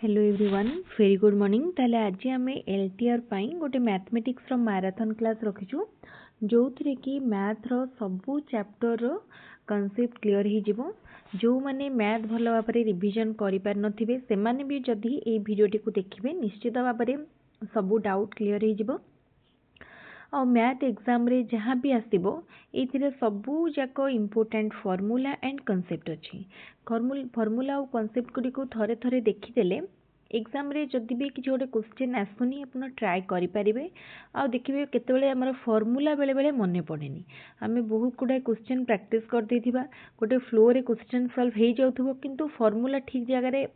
Hello everyone very good morning ताले आज आम एलटीआर पाई गोटे मैथमेटिक्स रो मैराथन क्लास रखीचु जो थी कि मैथ रो सबू चैप्टर रो कॉन्सेप्ट क्लियर हो जिवो जो माने मैथ भल भाव में रिविजन करि पार नथिबे से माने भी जदि ए वीडियोटी को देखिबे निश्चित भाव में सबू डाउट क्लियर हो जिवो और मैथ एग्जाम रे जहाँ भी आसो ये सबू जाक इम्पोर्टेंट फॉर्मूला एंड कॉन्सेप्ट अच्छी फॉर्मूला और कॉन्सेप्ट गुड़ी को थरे थरे देखीदेले एग्जाम रे जदि भी किसी गोटे क्वेश्चन आसुनी आप ट्राए करेंगे आ देखिए केतबेले आमर फॉर्मूला बेले बेले मन पड़ेनी आम बहुत गुड़ा क्वेश्चन प्रैक्टिस कर देथिबा गोटे फ्लो रे क्वेश्चन सॉल्व हो जाउथबो किंतु फॉर्मूला ठीक जगह रे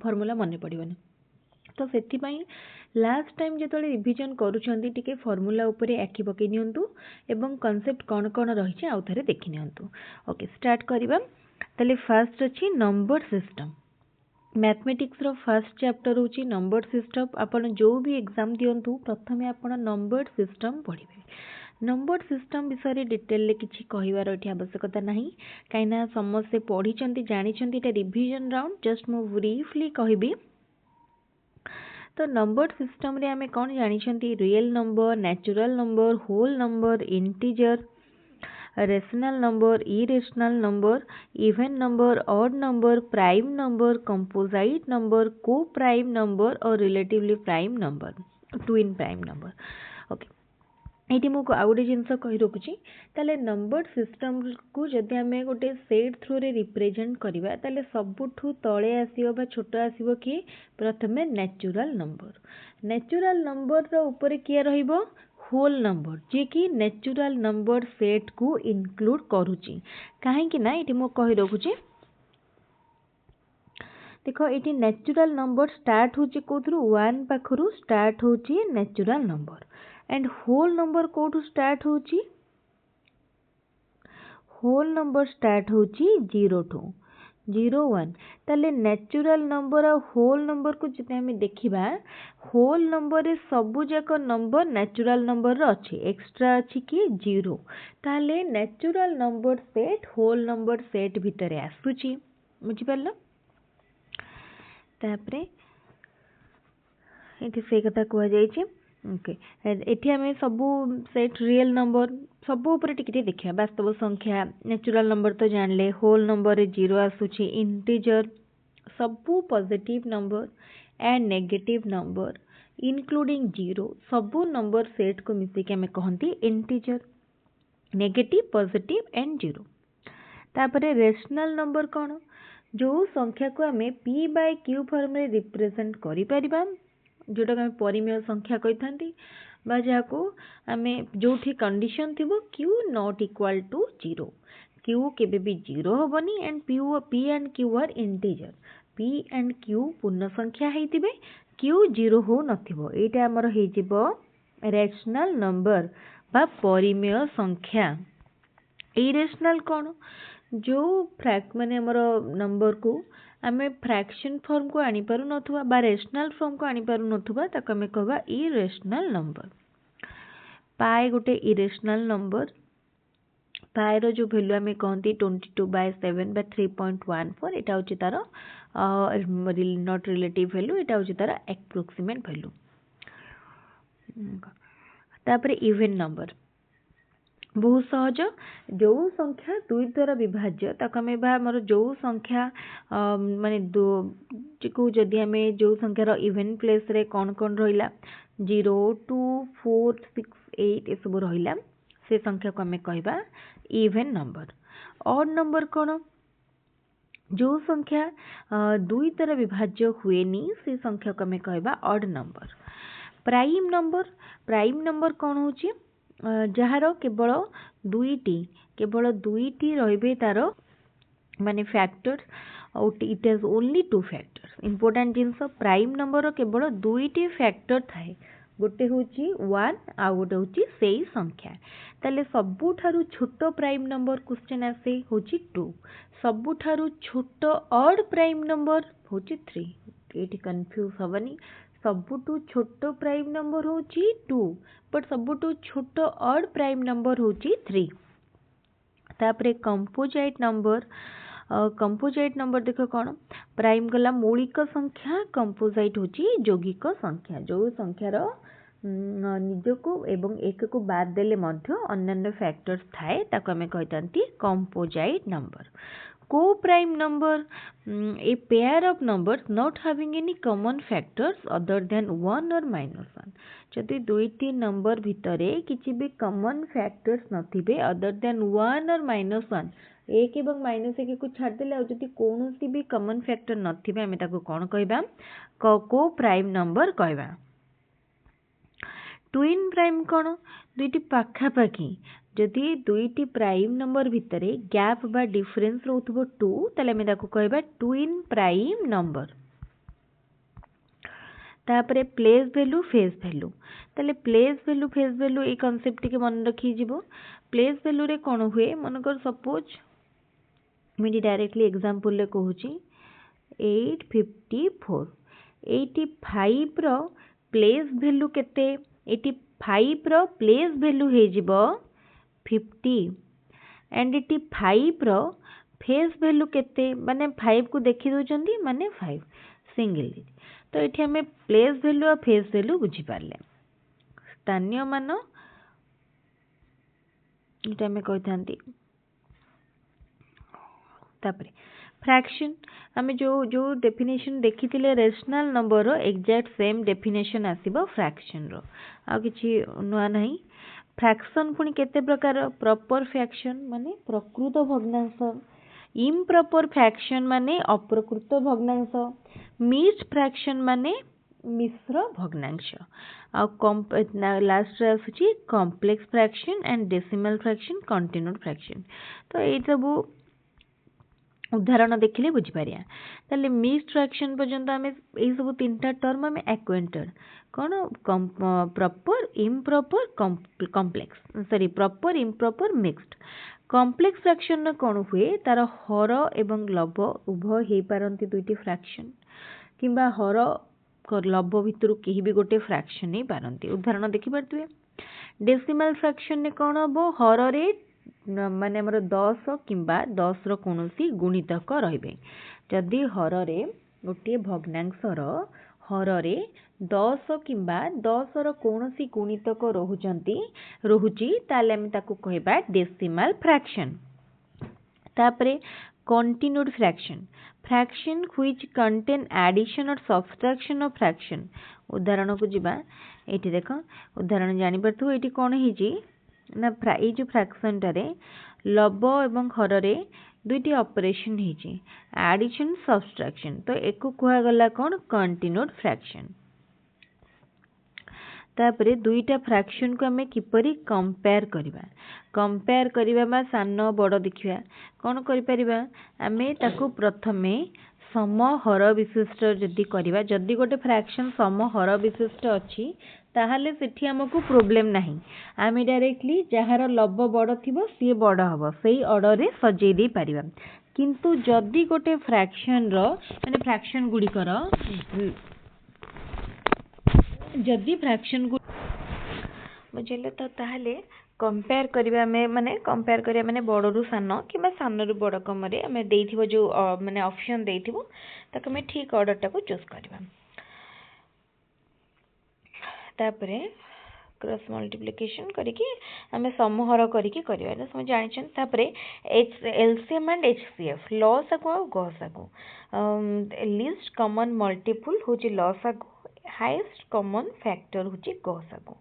फॉर्मूला मन पड़िबनी तो से लास्ट टाइम जो रिविजन करुँच टिके फॉर्मूला उपरे आखि पकई नियंतु एवं कॉन्सेप्ट कौन कौन रही आउ थे देखि नियंतु। ओके स्टार्ट करबा ताले फर्स्ट अच्छी number system mathematics row first chapter होची नंबर सिस्टम आपण जो भी एग्जाम दियंतु प्रथमे आपण नंबर सिस्टम पढ़िबे नंबर सिस्टम विषय डिटेल रे किछि कहिवार एठी आवश्यकता नाही काइना समस्त पढ़ी जानी रिविजन राउंड जस्ट मु ब्रीफली कहबी। तो नंबर सिस्टम रे आमे कौन जानी real number natural number whole number integer rational number irrational number even number odd number prime number composite number coprime number और relatively prime number twin prime number. Okay ये मुझे आउ गोटे जिनस कही रखुची ताले नंबर सिस्टम को जदि आम गोटे सेट थ्रू रे रिप्रेजेंट करवा ताले सबुठु तले आसीबो बा छोट आसीबो कि प्रथमे नेचुरल नंबर रो ऊपर किए रहिबो होल नंबर जे कि नेचुरल नंबर सेट को इनक्लूड करूची काहे ना ये मु कही रखुची देखो ये नेचुरल नंबर स्टार्ट होची कोथरु 1 पाखरु स्टार्ट होची natural number and whole number कोठु स्टार्ट होची होल नंबर स्टार्ट होची 0 टू 01 ताले नेचुरल नंबर और होल नंबर को जब हमें देखिबा होल नंबर रे सबु जाक नंबर नेचुरल नंबर रो अछि एक्स्ट्रा अछि कि 0 ताले natural number set whole number set भितरे आसुची बुझि परला तापरे एठी से कथा कुआ जाईची। ओके एठी हमें सबू सेट रियल नंबर सबू ऊपर टिके देखिया वास्तव संख्या नेचुरल नंबर तो जानले होल नंबर रे 0 आसुची इंटीजर सबू positive number and negative number including 0 सबू नंबर सेट को मिसे के हमें कहंती इंटीजर नेगेटिव पॉजिटिव एंड 0 तापरे रेशनल नंबर कौन जो संख्या को हमें p बाय q फॉर्म रे रिप्रेजेंट करि परिबा जोटा आम परिमेय संख्या कही था जहाँ आम जो कंडीशन थी q not equal to 0 q केबे भी 0 हेनी and p and q are integer p and q पूर्ण संख्या होइतिबे क्यू 0 हो नथिबो एटा हमर हे जिवो रेशनल नंबर बा परिमेय संख्या। इरेशनल कौन जो माने हमर नंबर को आमे फ्रैक्शन फॉर्म को आनी पारु नथुबा बा रेशनल फॉर्म को आनी पारु नथुबा ताको आमे कहबा इरेशनल नंबर। पाई गोटे इरेशनल नंबर पाई रो जो वैल्यू आमे कहंती 22/7 बा 3.14 एटा होची तार नॉट रिलेटिव वैल्यू एटा होची तार एप्रोक्सीमेट वैल्यू। तापरे इवन नंबर बहुत सहज जो संख्या दुई द्वारा विभाज्य ताको आमे बा हमर जो संख्या माने दो को जदि आमे जो संख्या रो इवन प्लेस रे कौन कौन रहिला 0 2 4 6 8 ए सब रहिला से संख्या को आमे कहबा इवन नंबर। ऑड नंबर कौन जो संख्या दुई द्वारा विभाज्य हुएनी से संख्या को आमे कहबा ऑड नंबर। प्राइम नंबर कौन होची जार केवल दुईटी रहिबे तार माने factors it has only 2 factors important genus prime number केवल दुईटी फैक्टर थाए गोटे होची 1 आ गोटे होची सेई संख्या ताले सबुठारु छोटो प्राइम नंबर क्वेश्चन आसे होची 2 सबुठारु छोटो ऑड प्राइम नंबर होची 3 एटी कंफ्यूज हबनी सबुठु छोटो प्राइम नंबर होची 2 बट सबुठु छोटो ऑड प्राइम नंबर होची 3। तापरे कंपोजिट नंबर कंपोजाइट नंबर देख कौन प्राइम गला मौलिक संख्या कंपोजाइट होची यौगिक संख्या जो संख्यार निजको एवं एक को बाद देले मध्य अन्य फैक्टर्स थाए ताको हमें कहतांती composite number coprime number a pair of numbers not having any common factors other than 1 और -1 जदि दुईटी नंबर भितरे किसी भी कॉमन फैक्टर्स नथिबे अदर देन 1 और -1 एक एवं -1 को छाड़ देले और जदि कोनोसी भी कॉमन फैक्टर नथिबे हमें ताको कोन कहबा को प्राइम नंबर कहबा ट्विन प्राइम कौन दुईटी पाखापाखी जदि दुईटी प्राइम नंबर भितरे गैप बा डिफरेंस रोथबो 2 तले हमें ताको कहबा ट्विन प्राइम नंबर तापरे प्लेस वैल्यू फेस वैल्यू तले प्लेस वैल्यू फेस वैल्यू ए कांसेप्ट के मन रखी जीवो प्लेस वैल्यू रे कोन हुए मनकर सपोज मैं डायरेक्टली एग्जांपल ले कहूची 854 85 रो प्लेस वैल्यू केते 85 रो प्लेस वैल्यू हे जीवो 50 एंड 85 रो फेस वैल्यू केते माने 5 को देखि दोचंदी माने 5 सिंगल तो ये हमें प्लेस वैल्यू और फेस वैल्यू बुझी पारले स्थानीय मान ये हमें कहते तापरे फ्रैक्शन आमे जो डेफिनेशन देखी रेशनल नंबर रो एग्जैक्ट सेम डेफिनेशन आसीबो फ्रैक्शन रो आ किछि नुआ नहीं फ्रैक्शन पुनी केते प्रकार प्रॉपर फ्रैक्शन माने प्रकृत भग्नांश इम्प्रॉपर फ्रैक्शन माने अप्रकृत भग्नांश मिक्स्ड फ्रैक्शन माने मिश्र भग्नांश आ लास्ट रे आसुची complex fraction and decimal fraction continuous fraction तो ये सब उदाहरण देखिले बुझी पारिया ताले मिक्स्ड फ्रैक्शन पर्यंत आमे ए सब तीनटा टर्म आमे एक्वेंटेड कोन proper improper complex sorry proper improper mixed complex fraction न कोन हुए तार हर एवं लव उभय हे पारंती दुईटी फ्रैक्शन किंबा हर लव भितर केही भी गोटे फ्रैक्शन नहीं पारंती उदाहरण देखि पारतुए डेसिमल फ्रैक्शन ने कोन हबो हर रे माने हमर 10 किंबा 10 रो कोनोसी गुणितक रहिबे जदि हर रे गोटे भग्नांशर हर रे 10 किंबा 10 रो कोनोसी गुणितक रहुची ताले हम ताको कहबा डेसिमल फ्रैक्शन तापरे कंटीन्यूअड फ्रैक्शन व्हिच कंटेन एडिशन और सब्सट्रैक्शन ऑफ फ्रैक्शन उदाहरण को जिबा एठी देखो उदाहरण जानि परथु एठी कोन हिजी ना ये जो फ्रैक्शन टारे लव एवं हर रे दुईटी ऑपरेशन हिजी एडिशन सब्सट्रैक्शन तो एको कुहा गला कोन कंटीन्यूअड फ्रैक्शन तापरे दुईटा फ्रैक्शन को हमें किपरि कंपेयर करिबा मा सान बड़ देखिबा कोन करि परिबा हमें ताको प्रथमे सम हर विशिष्ट जदि करिबा जदि गोटे फ्रैक्शन सम हर विशिष्ट अछि ताहले सेठी हमको प्रॉब्लम नहीं आमे डायरेक्टली जहार लव बड़ थिबो सी बड़ हबो सेही ऑर्डर रे सजेई दे परिबा किंतु जदि गोटे फ्रैक्शन रो माने फ्रैक्शन गुडी कर जदि फ्रैक्शन बुझिले तो ताहले कंपेयर करिबा माने बड़ रु सान किबा सान रु बड़ कम रे हमें देइथिबो जो माने ऑप्शन देइथिबो ताको हमें ठीक ऑर्डर टाको चूज करबा तापरे क्रॉस मल्टीप्लिकेशन करके हमें समूहर करके करबा तो समझ जानिछन तापरे एलसीएम एंड एचसीएफ लॉस को गॉस को लीस्ट कॉमन मल्टीपल होची लॉस को हाईएस्ट कॉमन फैक्टर होची गॉस को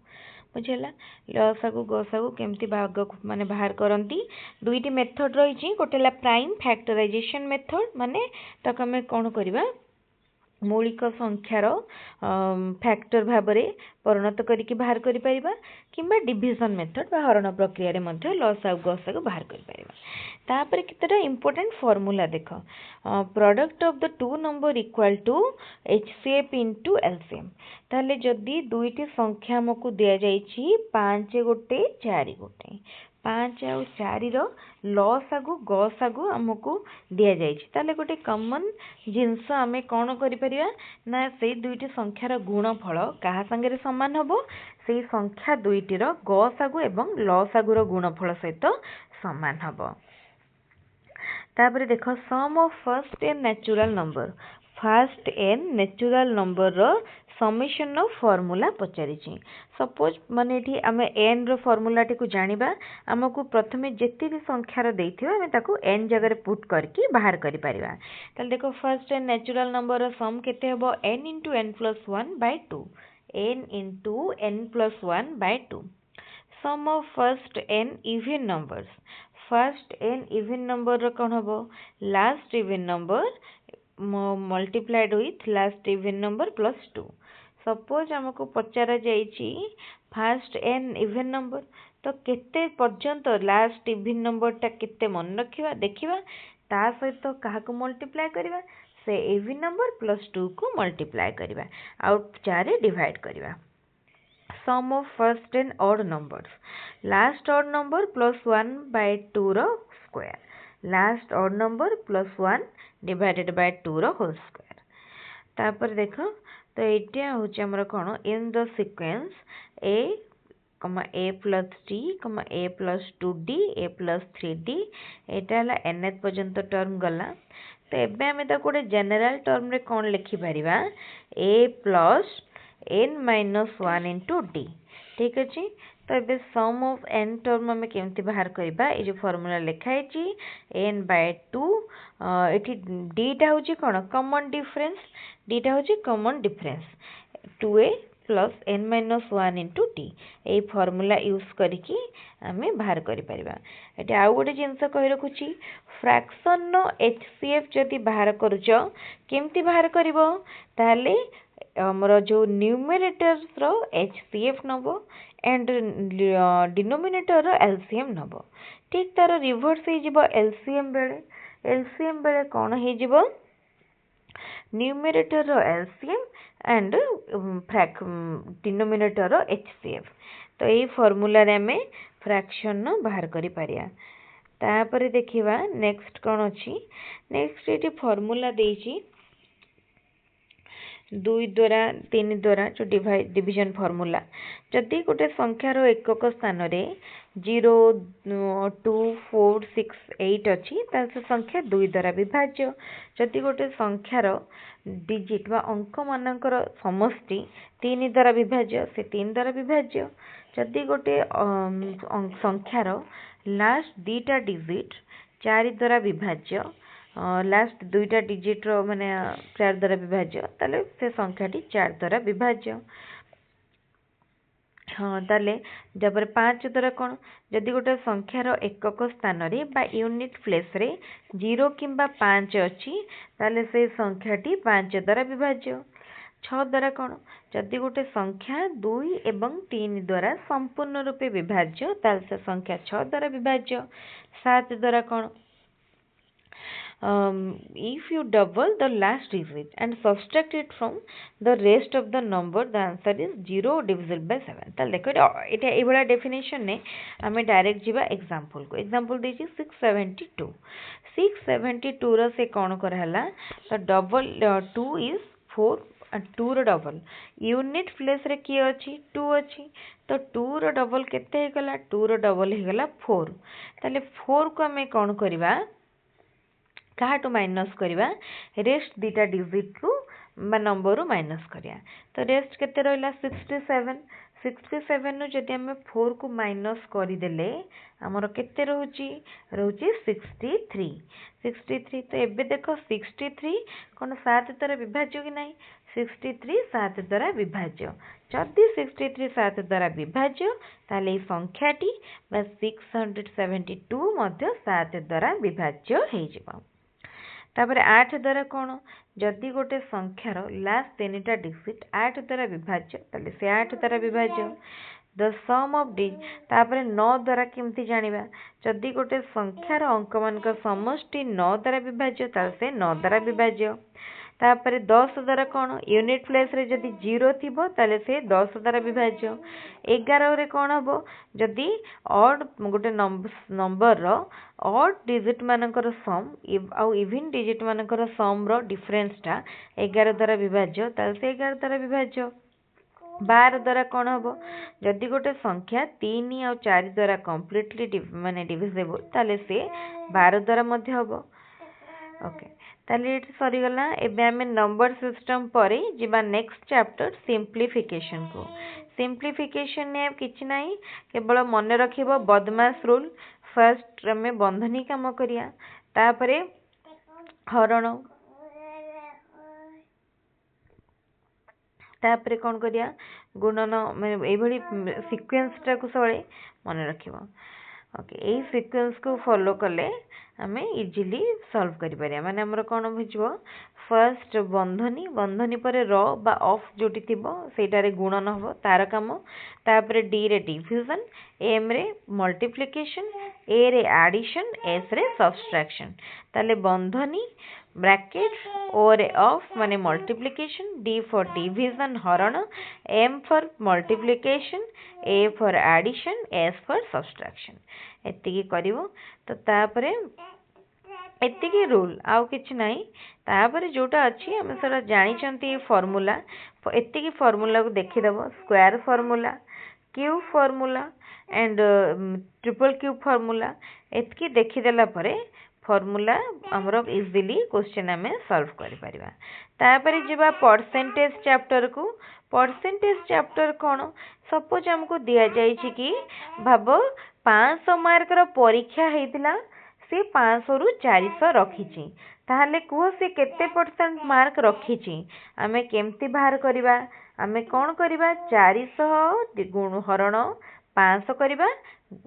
बुझेला लॉस को गॉस को केमती भाग माने बाहर करंती दुईटी मेथड रही गोटेला प्राइम फैक्टराइजेशन मेथड माने ताको हमें कोन करबा मौलिक संख्यार फैक्टर भाबरे परिणत करके बाहर करि परिबा किंबा डिविजन मेथड बा हरण प्रक्रिया रे मध्ये लॉस और गॉस को बाहर करि परिबा तापर कितटा इंपोर्टेंट फार्मूला देखो product of the two number equal to HCF into LCM ताले जदी दुईटी संख्या हमकु दिया जाईची 5 गोटे 4 गोटे 5 और 4 रो लॉस आगु गॉस आगु हमकु दिया जाईची ताले गोटे कॉमन जिंस आमे कोन करि परिबा ना से दुईटी संख्यार गुणफल कहा संगे समान हबो से संख्या दुईटी रो गॉस आगु एवं लॉस आगु रो गुणफल सहित समान हबो तापर देख sum of first n natural number first n natural number रो समेशन ऑफ फॉर्मूला पचारि सपोज माने एठी आमे एन रो फॉर्मूला टी को जानिबा हमकु प्रथमे जेते भी संख्यार देइथिबा आमे ताको एन जगह रे पुट करके बाहर करि परिबा ताले देखो फर्स्ट एन नेचुरल नंबर रो सम केते हबो n into n plus 1 by 2 n into n plus 1 by 2 sum of first n even numbers first n even number रो कौन हबो last even number multiplied with last even number plus 2 suppose हमको पचारा जाइछि first n even number तो केते पर्यंत last even number टा केते मन रखिबा देखिबा ता सहित काहा को मल्टीप्लाई करबा से इवन नंबर प्लस 2 को मल्टीप्लाई करबा आउट 4 रे डिवाइड करबा sum of first and odd numbers last odd number plus 1 by 2 row square last odd number plus 1 divided by 2 row whole square तापर देखो तो एटा होचे हमर कोन in the sequence a a plus t a plus 2d a plus 3d एटा हला nth पर्यंत term गला तो एबे हमें त कोडे जनरल टर्म रे कोन लिखि परिबा a plus n minus 1 into d ठीक अछि तो एबे सम ऑफ n टर्म हमें केमति बाहर करबा ए जो फार्मूला लिखाइ छी n by 2 एठी d टा होची कोन कॉमन डिफरेंस d टा होची common difference 2a plus n minus 1 into d ए फार्मूला यूज करके हमें बाहर करि परिबा एठी आ गोटे जिंस कहि रखुची फ्रैक्शन नो hcf जदि बाहर करूचो केमति बाहर करबो ताले हमर जो न्यूमरेटर रो HCF नबो एंड डिनोमिनेटर रो LCM नबो ठीक तार रिवर्स हे जिवो LCM बेले कोन हे जिवो न्यूमरेटर रो LCM एंड डिनोमिनेटर रो HCF तो ये फार्मूला रे हमें फ्रैक्शन नो बाहर करि पारिया तापर देखिबा नेक्स्ट कोन अछि नेक्स्ट एटी फार्मूला देछि 2 द्वारा 3 द्वारा जो डिवीजन फार्मूला जदि गोटे संख्यार एकक स्थान रे 0 2 4 6 8 अछि ताल से संख्या 2 द्वारा विभाज्य जदि गोटे संख्यार डिजिट वा अंक मानकर समष्टि 3 द्वारा विभाज्य से 3 द्वारा विभाज्य जदि गोटे संख्यार लास्ट दुईटा डिजिट 4 द्वारा विभाज्य लास्ट दुईटा डिजिट रो माने 4 द्वारा विभाज्य ताले से संख्याटी 4 द्वारा विभाज्य हाँ ताले जब 5 द्वारा कोन जदि गोटे संख्यार एकक स्थान रे बा यूनिट प्लेस रे 0 किंबा 5 अछि ताले से संख्याटी 5 द्वारा विभाज्य 6 द्वारा कोन जदि गोटे संख्या 2 एवं 3 द्वारा संपूर्ण रूपे विभाज्य ताले से संख्या 6 द्वारा विभाज्य 7 द्वारा कोन if you double the last digit and subtract it from the rest of the number the answer is 0 divisible by 7 ताल देखो एटा ए बडा डेफिनेशन ने हमें डायरेक्ट जीवा एग्जांपल को एग्जांपल देछि 672 रो से कोन कर हला तो डबल 2 इज 4 2 रो डबल यूनिट प्लेस रे की अछि 2 अछि तो 2 रो डबल केते हे गला 2 रो डबल हे गला 4 ताले 4 को हमें कोन करबा काहाटू माइनस करिवा रेस्ट दीटा डिजिट रु नंबर रु माइनस करिया तो रेस्ट केते रहला 67 नु जदि हम 4 को माइनस करि देले हमर केते रहउची 63 तो एबे देखो 63 कोन 7 द्वारा विभाज्य कि नाही 63 7 द्वारा विभाज्य जदि 63 7 द्वारा विभाज्य ताले संख्याटी 672 मध्ये 7 द्वारा विभाज्य हे जिवो तापर 8 द्वारा कोन जदि गोटे संख्यार लास्ट 3टा डिजिट 8 द्वारा विभाज्य ताले से 8 द्वारा विभाज्य द सम ऑफ डी तापर 9 द्वारा केमति जानिबा जदि गोटे संख्यार अंक मानक समष्टि 9 द्वारा विभाज्य ताले से 9 द्वारा विभाज्य तापर 10 द्वारा कोन यूनिट प्लेस रे जदि 0 थिबो ताले से 10 द्वारा विभाज्य 11 रे कोन हबो जदि ऑड गोटे नंबर रो ऑड डिजिट मानकर सम आ इवन डिजिट मानकर सम रो डिफरेंस टा 11 द्वारा विभाज्य ताले से 11 द्वारा विभाज्य 12 द्वारा कोन हबो जदि गोटे संख्या 3 और 4 द्वारा कंप्लीटली माने डिविजिबल ताले से 12 द्वारा मध्य हबो ओके ताले ये सरीगला एबे आमे नंबर सिस्टम पर जिबा नेक्स्ट चैप्टर सिंप्लीफिकेशन को सिंप्लीफिकेशन ने किछि नाही केवल मन रखिबो बदमाश रूल फर्स्ट आमे बंधनी काम करिया तापरे हरण तापरे कौन करिया गुणन ए भली सीक्वेंस टा को सबले मन रखिबो ओके ए सीक्वेंस को फॉलो कले आमे इजीली सॉल्व करि परिया माने हमर कोन बुझबो फर्स्ट बंधनी बंधनी परे र बा ऑफ जोटी थिबो सेटारे गुणन हबो तार काम तापरे डी रे डिविजन एम रे मल्टीप्लिकेशन ए रे एडिशन एस रे सब्सट्रैक्शन ताले बंधनी ब्रैकेट ओ रे ऑफ माने मल्टीप्लिकेशन डी फॉर डिविजन हरण M for multiplication A for addition S for subtraction एतिकी करिवो तो तापरे एतिकी रूल आउ किछि नाही तापरे जोटा अछि हम सारा जानि चंती फार्मूला एतिकी फार्मूला को देखि देबो square formula cube formula and triple cube formula एतिकी देखि देला परे फार्मूला हमरो इजीली क्वेश्चन हमें सॉल्व करि परिबा तापरे जिबा परसेंटेज चैप्टर को परसेंटेज चैप्टर कोन सपोज हमको दिया जाय छी कि भाबो 500 मार्क रो परीक्षा हेतिला से 500 रु 400 रखिछि ताहले कुह से केते परसेंट मार्क रखिछि आमे केमती बाहर करिबा आमे कोन करिबा 400 गुण हरण 500 करिबा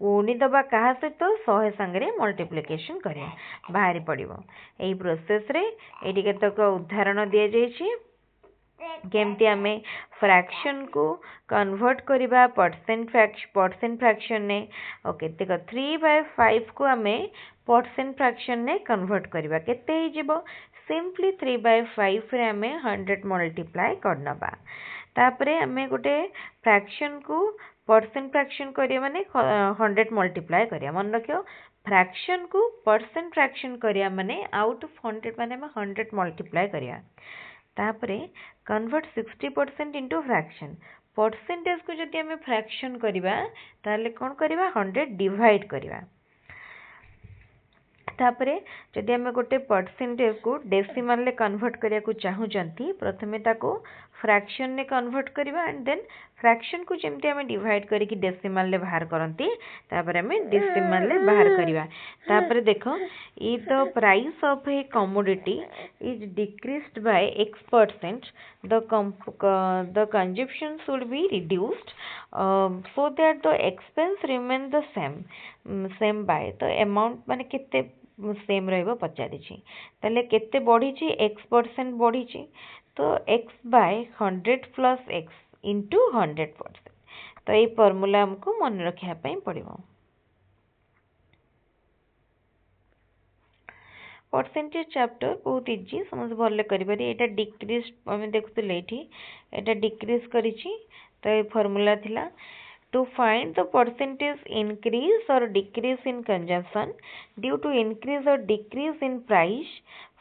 गुणी दबा कहा सहित 100 संगे मल्टीप्लिकेशन करिया बाहरी पड़िबो एई प्रोसेस रे एटी केतक उदाहरण दिया जायछि केमती आमे फ्रैक्शन को कन्वर्ट करिबा परसेंट फ्रैक्शन ने ओके देखो 3/5 को आमे परसेंट फ्रैक्शन ने कन्वर्ट करिबा केते ही जिवो सिंपली 3/5 रे आमे 100 मल्टीप्लाई करनबा तापरे आमे गोटे फ्रैक्शन को परसेंट फ्रैक्शन करिया माने 100 मल्टीप्लाई करिया मन रखियो फ्रैक्शन को परसेंट फ्रैक्शन करिया माने आउट ऑफ 100 माने हमें 100 मल्टीप्लाई करिया तापरे कन्वर्ट 60% इनटू फ्रैक्शन परसेंटेज को जदि हमें फ्रैक्शन करिबा ताले कोन करिबा 100 डिवाइड करिबा तापरे जदि हमें गोटे परसेंटेज को डेसिमल ले कन्वर्ट करिया को चाहू जंती प्रथमे ताको फ्रैक्शन ने कन्वर्ट करिबा एंड देन फ्रैक्शन को जेमते हमें डिवाइड करी कि डेसिमल ले बाहर करंती तापरे हमें डेसिमल ले बाहर करिबा तापरे देखो if the price of A commodity is decreased bye x% the consumption should be reduced so that the expense remain the same by तो अमाउंट माने केते सेम रहइबो पचारि छी तले केते बढ़ी छी x% बढ़ी छी तो x by 100 plus x into 100% तो ये फॉर्मूला हमको मन रखिया पई पड़िबो परसेंटेज चैप्टर बहुत इजी समझ भले करि पारी एटा डिक्रीज हम देखुतले एठी एटा डिक्रीज करी छी तो ये फॉर्मूला थिला to find the percentage increase or decrease in consumption due to increase or decrease in price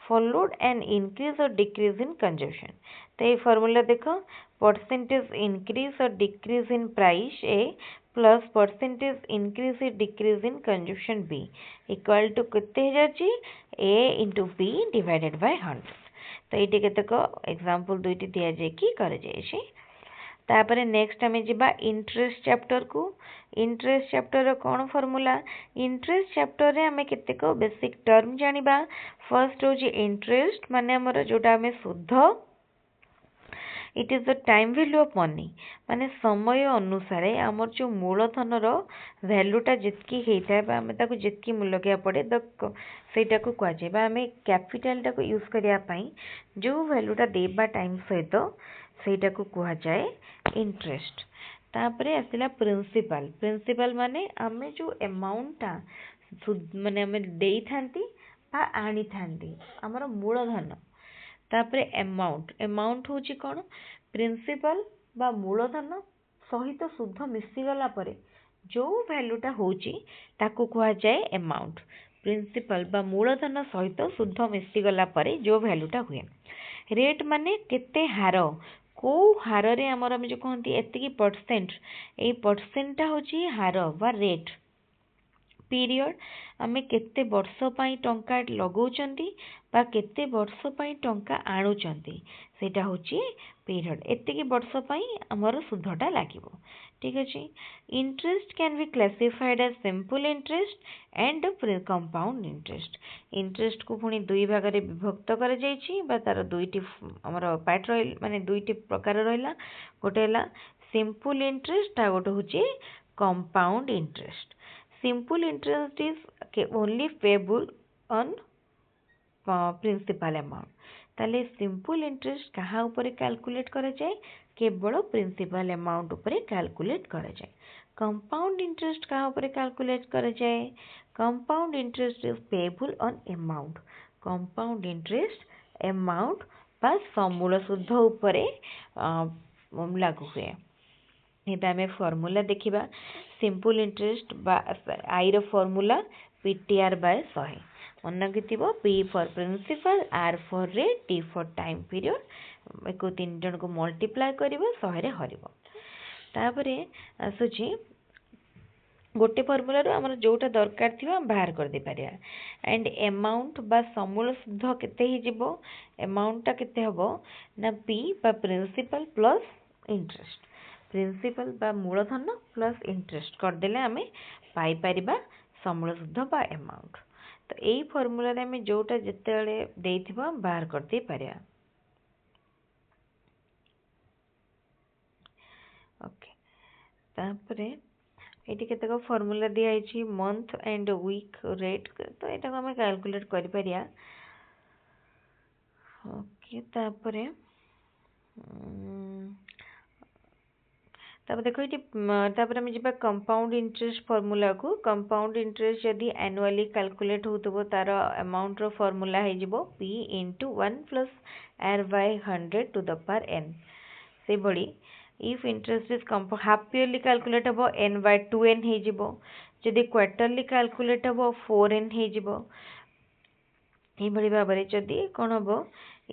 followed an increase or decrease in consumption तो ये फॉर्मूला देखो percentage increase or decrease in price A plus percentage increase or decrease in consumption B equal to कितने जाची A into B divided by 100 तो ये केतक example दुईटी दिया जाय कि कर जाय तापरे नेक्स्ट हमें जिबा इंटरेस्ट चैप्टर को इंटरेस्ट चैप्टर कौन फॉर्मूला इंटरेस्ट चैप्टर रे हमें केतेक बेसिक टर्म जानिबा फर्स्ट हो जी इंटरेस्ट माने हमर जोटा हमें शुद्ध it is the time value of money माने समय अनुसार हमर जो मूलधन रो वैल्यूटा जितकी हेता बा हमें ताको जितकी मूल्य के पड़े द सेटा को कह जे बा हमें कैपिटल टा को यूज करिया पई जो वैल्यूटा देबा टाइम सहित सेटा को कह जाए इंटरेस्ट तापरे आसिला प्रिंसिपल प्रिंसिपल माने हमें जो अमाउंट ता माने हमें देई थांती बा आनी थांती हमर मूलधन तापरे अमाउंट अमाउंट होची कोन प्रिंसिपल बा मूलधन सहित शुद्ध मिसी गला परे जो वैल्यूटा होची ताको कह जाए अमाउंट प्रिंसिपल बा मूलधन सहित शुद्ध मिसी गला परे जो वैल्यूटा हुए रेट माने केते हार को हार रे हमर हम जो कहंती एतिकी परसेंट ए परसेंट ता होची हार बा रेट पीरियड आमे केते वर्ष पई टंका लगौचंती बा केते वर्ष पई टंका आणुचंती सेटा होची पीरियड एतिकी वर्ष पई हमर सुधटा लागिवो ठीक अछि interest can be classified as simple interest and compound interest interest को पुणी दुई भाग रे विभक्त कर जाईछि बा तार दुईटी हमर पार्ट रहिल माने दुईटी प्रकार रहिला गोटे हला सिंपल इंटरेस्ट आ गोटे होची compound interest simple interest is only payable on principal amount ताले सिंपल इंटरेस्ट कहा ऊपर कैलकुलेट करा जाए केवल प्रिंसिपल अमाउंट ऊपर कैलकुलेट करा जाए कंपाउंड इंटरेस्ट कहा ऊपर कैलकुलेट करा जाए compound interest is payable on amount compound interest amount बा समूल सुध ऊपर लागू हुए एटा हमें फॉर्मूला देखिबा सिंपल इंटरेस्ट बा आई रो फॉर्मूला पीटीआर बाय 100 मन किथिबो P for principal R for rate T for time period एको तीन जन को मल्टीप्लाई करिवो 100 रे हरिवो तापरे आसुची गोटे फॉर्मूला रो हमर जोटा दरकार थिबा बाहर कर दे परिया एंड अमाउंट बा समूल शुद्ध केते ही जिवो अमाउंट ता केते हबो ना P बा प्रिंसिपल प्लस इंटरेस्ट प्रिंसिपल बा मूलधन प्लस इंटरेस्ट कर देले हमें पाई परिबा समूल शुद्ध बा अमाउंट तो यही फॉर्मूला रे हमें जोटा जते बेले देइथिबो बाहर कर दे परिया ओके तापरे एटी केतक फॉर्मूला दिया आइछि मंथ एंड वीक रेट तो एटा को हमें कैलकुलेट करि परिया ओके तापरे तब देखो ये तापर हम जिबा कंपाउंड इंटरेस्ट फार्मूला को कंपाउंड इंटरेस्ट यदि एनुअली कैलकुलेट होतबो तार अमाउंट रो फार्मूला हे जिवो p into 1 plus r by 100 to the power n से बड़ी if interest is half yearly calculate हबो n by 2n हे जिवो जदि क्वार्टरली कैलकुलेट हबो 4n हे जिवो ए बड़ी भाबरे जदि कोन हबो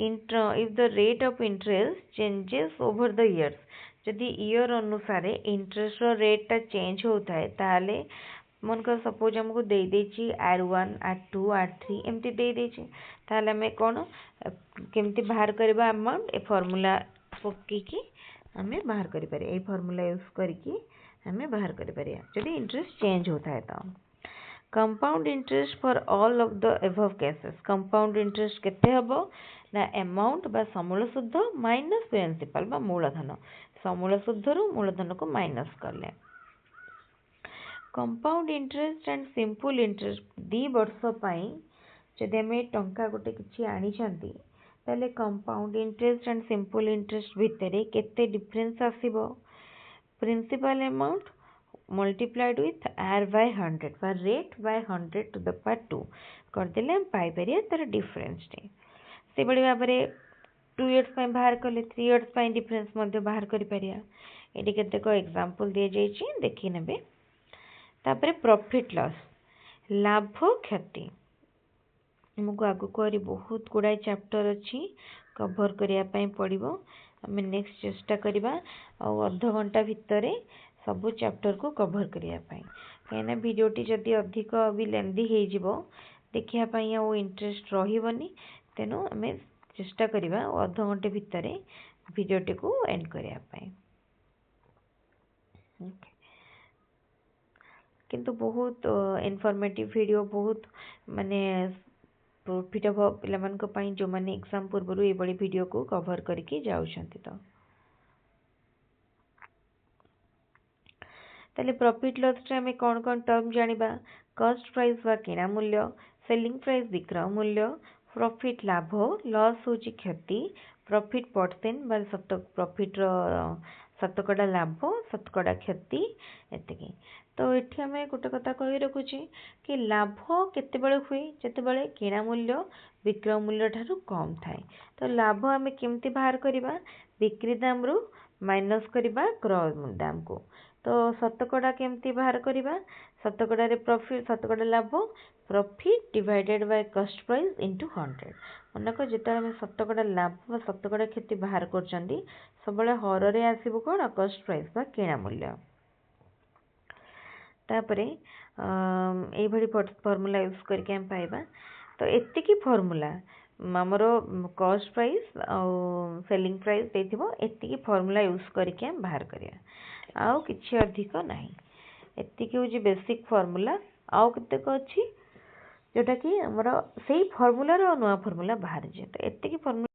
if the rate of interest changes over the years जदि ईयर अनुसार इंटरेस्ट रेट टा चेंज होता है ताले मन कर सपोज हमको दे देची R1 R2 R3 एमती दे देची ताले हमें कौन केमती बाहर करबा अमाउंट ए फार्मूला पक्की की हमें बाहर करि पारे ए फार्मूला यूज करके हमें बाहर करि पारे जदि इंटरेस्ट चेंज होता है तो compound interest for all of the above cases compound interest केते हबो ना अमाउंट बा समूल शुद्ध माइनस प्रिंसिपल बा मूलधन समूल शुद्ध रु मूलधन को माइनस करले compound interest and simple interest 2 वर्ष पई जदि हमें टंका गोटे किछि आनी छंती ताले compound interest and simple interest भितरे केते डिफरेंस आसीबो principal amount multiplied with r by 100 पर rate by 100 to the power 2 कर देले हम पाई परिया तार डिफरेंस टे से बड़ी भाबरे 2 इयर्स पई बाहर करले 3 इयर्स पई डिफरेंस मध्ये बाहर करि परिया एटी केते को एग्जांपल दिए जाई छी देखि नेबे तापरे प्रॉफिट लॉस लाभ क्षति हमको आगु करी बहुत गुडाई चैप्टर अछि कवर करिया पई पड़िबो हमें नेक्स्ट चेष्टा करिबा और आधा घंटा भितरे सबु चैप्टर को कवर करिया पई कहना वीडियोटी जदि अधिक भी लेंदी हे जिवो देखिया पई ओ इंटरेस्ट रहिबनी तेनो हमें चेष्टा करिबा आधा घंटे भितरे वीडियोटी को एंड करिया पई ओके किंतु बहुत इनफॉर्मेटिव वीडियो बहुत माने प्रॉफिट हो पिलामान को पई जो माने एग्जाम पूर्व ए बड़ी वीडियो को कवर करके जाउछंती तो ताले प्रॉफिट लॉस रे हमें कौन कौन टर्म जानिबा कॉस्ट प्राइस वा किना मूल्य सेलिंग प्राइस विक्रय मूल्य प्रॉफिट लाभ लॉस होची क्षति प्रॉफिट परसेंट बा प्रॉफिट रो शतकड़ा लाभ शतकड़ा क्षति एतिकी तो एठी हमें गोटे कथा कहि रखुची कि लाभ केते बेले हुई जते बेले किना मूल्य विक्रय मूल्य ठारू कम थाए तो लाभ हमें केमती बाहर करिबा बिक्री दाम रु माइनस करिबा क्रय दाम को तो शतकड़ा केमती बाहर करिबा शतकड़ा रे प्रॉफिट शतकड़ा लाभ profit divided by cost price into 100 मनक जेता हम शतकड़ा लाभ व शतकड़ा क्षति बाहर करचंदी सबले हर रे आसीबो कोन कॉस्ट प्राइस बा किना मूल्य तापरे एई भली फार्मूला यूज करके हम पाइबा तो एतिकी फार्मूला ଆମର କଷ୍ଟ ପ୍ରାइस ଆଉ ସେଲିଂ ପ୍ରାइस ଦେଇଥିବ, ଏତିକି ଫର୍ମୁଲା ୟୁଜ୍ କରିକି ଆମେ ବାହାର କରିବା, ଆଉ କିଛି ଅଧିକ ନାହିଁ। ଏତିକି ହେଉଛି ବେସିକ୍ ଫର୍ମୁଲା। ଆଉ କେତେକ ଅଛି ଯେଉଁଟାକି ଆମର ସେଇ ଫର୍ମୁଲାର ନୂଆ ଫର୍ମୁଲା ବାହାରିଛି। ତ ଏତିକି ଫର୍ମୁଲା